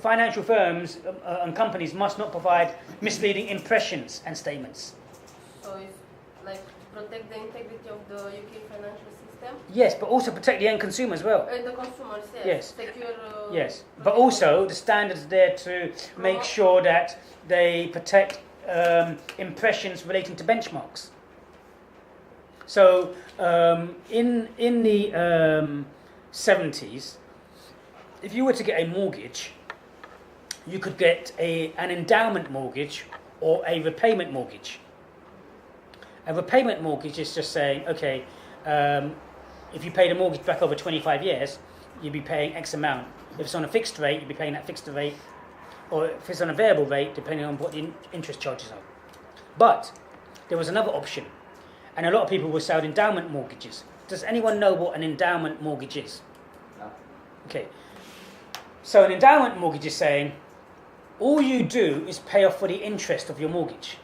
financial firms and companies must not provide misleading impressions and statements. So it's like protect the integrity of the UK financial system? Yes, but also protect the end consumer as well. The consumers, yes. Yes. Secure, Yes, but also the standards are there to make sure that they protect impressions relating to benchmarks. So in the 70s, if you were to get a mortgage, you could get an endowment mortgage or a repayment mortgage. A repayment mortgage is just saying, okay, if you paid a mortgage back over 25 years, you'd be paying X amount. If it's on a fixed rate, you'd be paying that fixed rate, or if it's on a variable rate, depending on what the interest charges are. But there was another option, and a lot of people will sell endowment mortgages. Does anyone know what an endowment mortgage is? No. Okay. So an endowment mortgage is saying, all you do is pay off for the interest of your mortgage.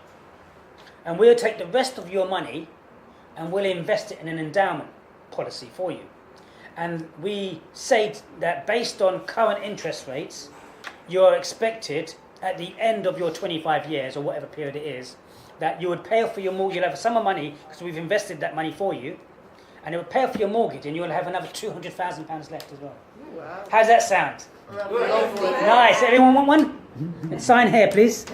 And we'll take the rest of your money and we'll invest it in an endowment policy for you. And we say that based on current interest rates, you're expected at the end of your 25 years or whatever period it is, that you would pay off for your mortgage. You'll have a sum of money because we've invested that money for you, and it would pay off for your mortgage, and you'll have another £200,000 left as well. Wow. How's that sound? Lovely. Nice. Everyone want one? Sign here, please.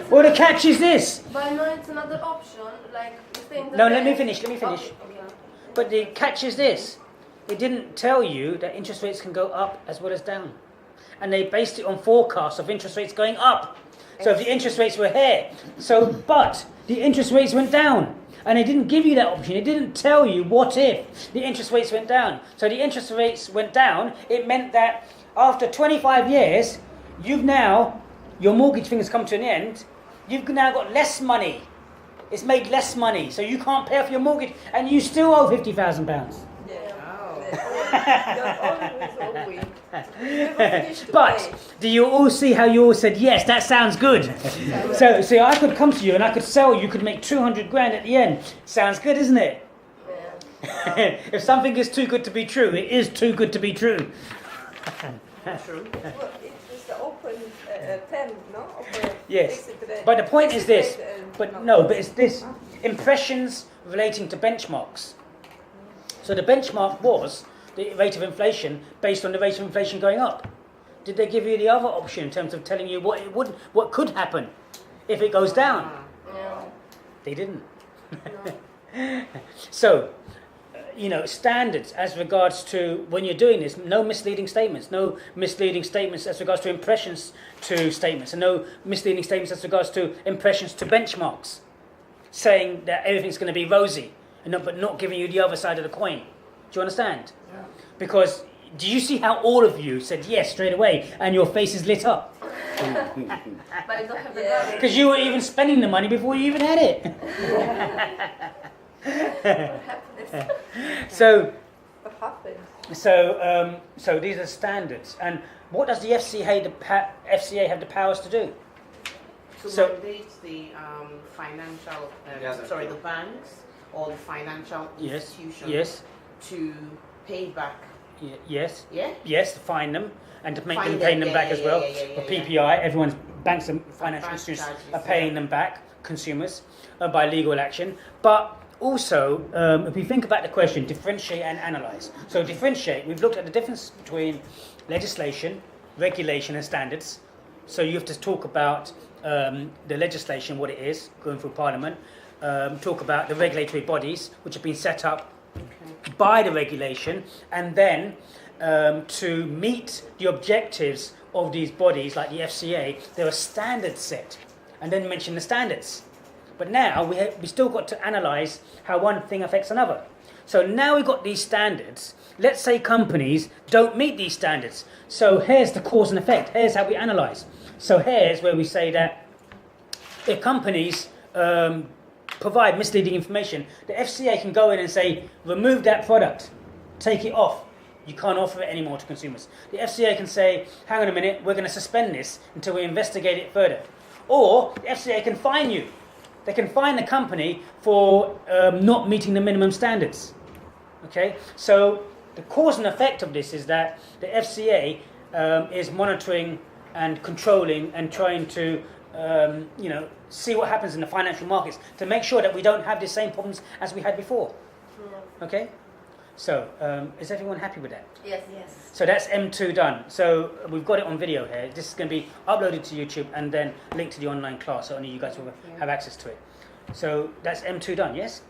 Well, the catch is this. But I know it's another option, like stay in the No, bank. let me finish. Okay. But the catch is this. It didn't tell you that interest rates can go up as well as down. And they based it on forecasts of interest rates going up. So if the interest rates were here, but the interest rates went down. And they didn't give you that option. It didn't tell you what if the interest rates went down. So the interest rates went down. It meant that after 25 years, your mortgage thing has come to an end. You've now got less money. It's made less money. So you can't pay off your mortgage and you still owe £50,000. But do you all see how you all said yes? That sounds good. So I could come to you and I could sell you. Could make 200 grand at the end. Sounds good, isn't it? If something is too good to be true, it is too good to be true. True. Well, it's the open pen, no? Yes. But the point is this. But it's this. Impressions relating to benchmarks. So the benchmark was the rate of inflation based on the rate of inflation going up. Did they give you the other option in terms of telling you what could happen if it goes down? No. They didn't. No. So, standards as regards to when you're doing this, no misleading statements as regards to impressions to statements, and no misleading statements as regards to impressions to benchmarks, saying that everything's going to be rosy, but not giving you the other side of the coin. Do you understand? Yeah. Because do you see how all of you said yes straight away and your faces lit up? But I don't have the money. Because you were even spending the money before you even had it. So these are standards. And what does the FCA have the powers to do? To mandate the financial, the banks or the financial institutions to pay back. Yes. Yeah? Yes, to fine them and to make them paying them back as well. For PPI, everyone's banks and financial institutions are paying them back, consumers, by legal action. But also, if we think about the question, differentiate and analyse. So differentiate, we've looked at the difference between legislation, regulation and standards. So you have to talk about the legislation, what it is, going through Parliament. Talk about the regulatory bodies, which have been set up by the regulation, and then to meet the objectives of these bodies, like the FCA, there are standards set, and then mention the standards. But now we still got to analyse how one thing affects another. So now we've got these standards. Let's say companies don't meet these standards. So here's the cause and effect. Here's how we analyse. So here's where we say that if companies provide misleading information, the FCA can go in and say, remove that product, take it off. You can't offer it anymore to consumers. The FCA can say, hang on a minute, we're going to suspend this until we investigate it further. Or the FCA can fine you. They can fine the company for not meeting the minimum standards. Okay? So the cause and effect of this is that the FCA is monitoring and controlling and trying to see what happens in the financial markets to make sure that we don't have the same problems as we had before. Yeah. Okay? So, is everyone happy with that? Yes. So that's M2 done. So we've got it on video here. This is going to be uploaded to YouTube and then linked to the online class, so only you guys will have access to it. So that's M2 done, yes?